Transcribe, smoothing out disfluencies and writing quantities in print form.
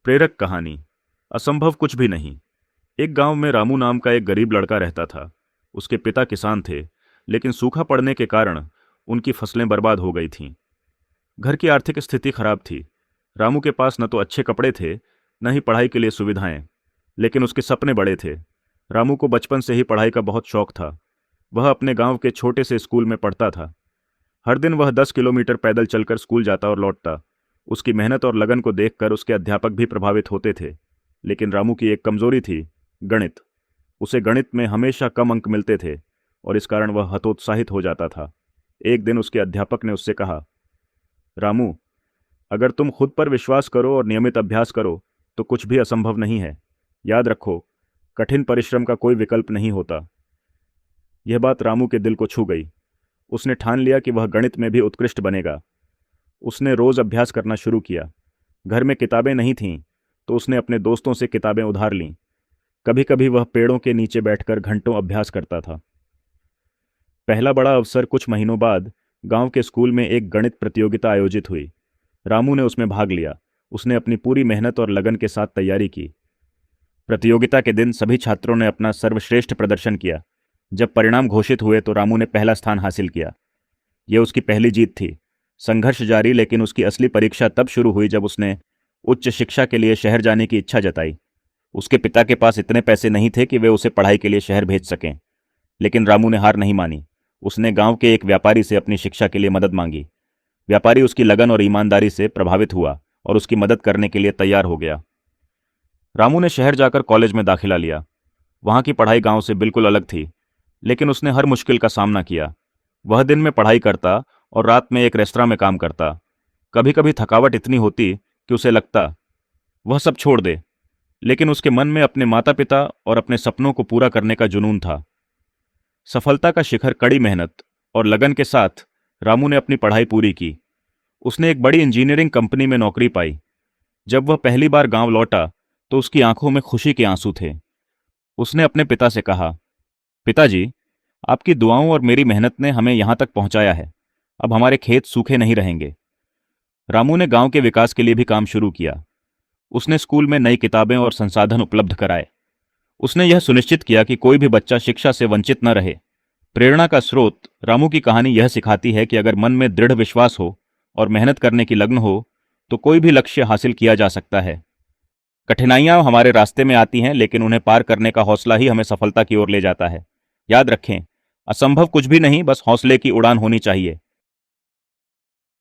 प्रेरक कहानी। असंभव कुछ भी नहीं। एक गांव में रामू नाम का एक गरीब लड़का रहता था। उसके पिता किसान थे, लेकिन सूखा पड़ने के कारण उनकी फसलें बर्बाद हो गई थीं। घर की आर्थिक स्थिति खराब थी। रामू के पास न तो अच्छे कपड़े थे, न ही पढ़ाई के लिए सुविधाएं, लेकिन उसके सपने बड़े थे। रामू को बचपन से ही पढ़ाई का बहुत शौक था। वह अपने गांव के छोटे से स्कूल में पढ़ता था। हर दिन वह 10 किलोमीटर पैदल चलकर स्कूल जाता और लौटता। उसकी मेहनत और लगन को देखकर उसके अध्यापक भी प्रभावित होते थे। लेकिन रामू की एक कमजोरी थी, गणित। उसे गणित में हमेशा कम अंक मिलते थे और इस कारण वह हतोत्साहित हो जाता था। एक दिन उसके अध्यापक ने उससे कहा, रामू, अगर तुम खुद पर विश्वास करो और नियमित अभ्यास करो तो कुछ भी असंभव नहीं है। याद रखो, कठिन परिश्रम का कोई विकल्प नहीं होता। यह बात रामू के दिल को छू गई। उसने ठान लिया कि वह गणित में भी उत्कृष्ट बनेगा। उसने रोज अभ्यास करना शुरू किया। घर में किताबें नहीं थीं, तो उसने अपने दोस्तों से किताबें उधार लीं। कभी कभी वह पेड़ों के नीचे बैठकर घंटों अभ्यास करता था। पहला बड़ा अवसर कुछ महीनों बाद गांव के स्कूल में एक गणित प्रतियोगिता आयोजित हुई। रामू ने उसमें भाग लिया। उसने अपनी पूरी मेहनत और लगन के साथ तैयारी की। प्रतियोगिता के दिन सभी छात्रों ने अपना सर्वश्रेष्ठ प्रदर्शन किया। जब परिणाम घोषित हुए तो रामू ने पहला स्थान हासिल किया। यह उसकी पहली जीत थी। संघर्ष जारी, लेकिन उसकी असली परीक्षा तब शुरू हुई जब उसने उच्च शिक्षा के लिए शहर जाने की इच्छा जताई। उसके पिता के पास इतने पैसे नहीं थे कि वे उसे पढ़ाई के लिए शहर भेज सकें, लेकिन रामू ने हार नहीं मानी। उसने गांव के एक व्यापारी से अपनी शिक्षा के लिए मदद मांगी। व्यापारी उसकी लगन और ईमानदारी से प्रभावित हुआ और उसकी मदद करने के लिए तैयार हो गया। रामू ने शहर जाकर कॉलेज में दाखिला लिया। वहां की पढ़ाई गांव से बिल्कुल अलग थी, लेकिन उसने हर मुश्किल का सामना किया। वह दिन में पढ़ाई करता और रात में एक रेस्तरां में काम करता। कभी कभी थकावट इतनी होती कि उसे लगता वह सब छोड़ दे, लेकिन उसके मन में अपने माता पिता और अपने सपनों को पूरा करने का जुनून था। सफलता का शिखर कड़ी मेहनत और लगन के साथ रामू ने अपनी पढ़ाई पूरी की। उसने एक बड़ी इंजीनियरिंग कंपनी में नौकरी पाई। जब वह पहली बार गांव लौटा तो उसकी आंखों में खुशी के आंसू थे। उसने अपने पिता से कहा, पिताजी, आपकी दुआओं और मेरी मेहनत ने हमें यहां तक पहुंचाया है। अब हमारे खेत सूखे नहीं रहेंगे। रामू ने गांव के विकास के लिए भी काम शुरू किया। उसने स्कूल में नई किताबें और संसाधन उपलब्ध कराए। उसने यह सुनिश्चित किया कि कोई भी बच्चा शिक्षा से वंचित न रहे। प्रेरणा का स्रोत रामू की कहानी यह सिखाती है कि अगर मन में दृढ़ विश्वास हो और मेहनत करने की लगन हो तो कोई भी लक्ष्य हासिल किया जा सकता है। कठिनाइयां हमारे रास्ते में आती हैं, लेकिन उन्हें पार करने का हौसला ही हमें सफलता की ओर ले जाता है। याद रखें, असंभव कुछ भी नहीं, बस हौसले की उड़ान होनी चाहिए।